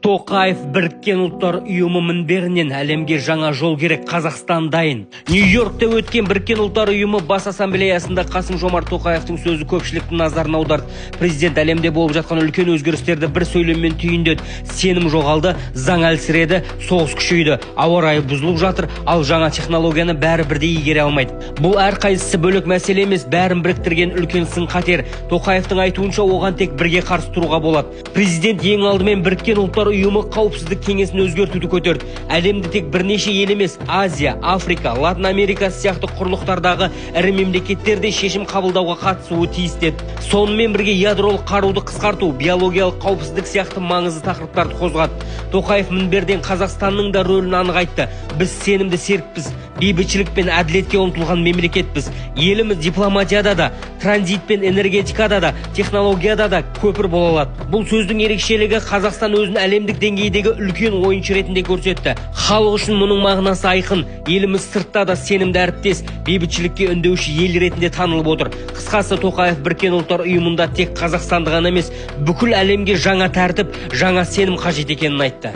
Тоқаев Біріккен ұлттар ұйымы мінберінен әлемге жаңа жол керек, Қазақстан дайын. Нью-Йоркте өткен Біріккен ұлттар ұйымы бас ассамблеясында Қасым-Жомарт Тоқаевтың сөзі көпшіліктің назарын аударды. Президент әлемде болып жатқан үлкен өзгерістерді бір сөйлеммен түйіндеді. Сенім жоғалды, заң әлсіреді, соғыс күшейді, ауа райы бұзылып жатыр, ал жаңа технологияны бәрі бірдей игере алмайды. Бұл әрқайсысы бөлек мәселе емес, бәрін біріктірген үлкен сын қатер. Тоқаевтың айтуынша оған тек бірге қарсы тұруға болады. Президент ең алдымен Біріккен ұлттар ұйымы қауіпсіздік кеңесін өзгертуді көтерді. Әлемде тек бірнеше ел емес, Азия, Африка, Латын Америка сияқты құрлықтардағы ірі мемлекеттерде шешім қабылдауға қатысуы тиіс деді. Сонымен бірге ядролық қаруды қысқарту, биологиялық қауіпсіздік сияқты маңызды тақырыптарды қозғады. Тоқаев мінберден Қазақстанның да рөлін анық айтты. Біз сенімді серікпіз, бейбітшілік пен әділетке ұмтылған мемлекетпіз. Еліміз дипломатияда да, транзит пен энергетикада да, технологияда да көпір бола алады. Бұл сөздің ерекшелігі Қазақстан өзін әлемдік деңгейдегі үлкен ойыншы ретінде көрсетті. Халық үшін мұның мағынасы айқын. Еліміз сыртта да сенімді әріптес, бейбітшілікке үндеуші ел ретінде танылып отыр. Қысқасы, Тоқаев Біріккен ұлттар ұйымында тек Қазақстанды ғана емес, бүкіл әлемге жаңа тәртіп, жаңа сенім қажет екенін айтты.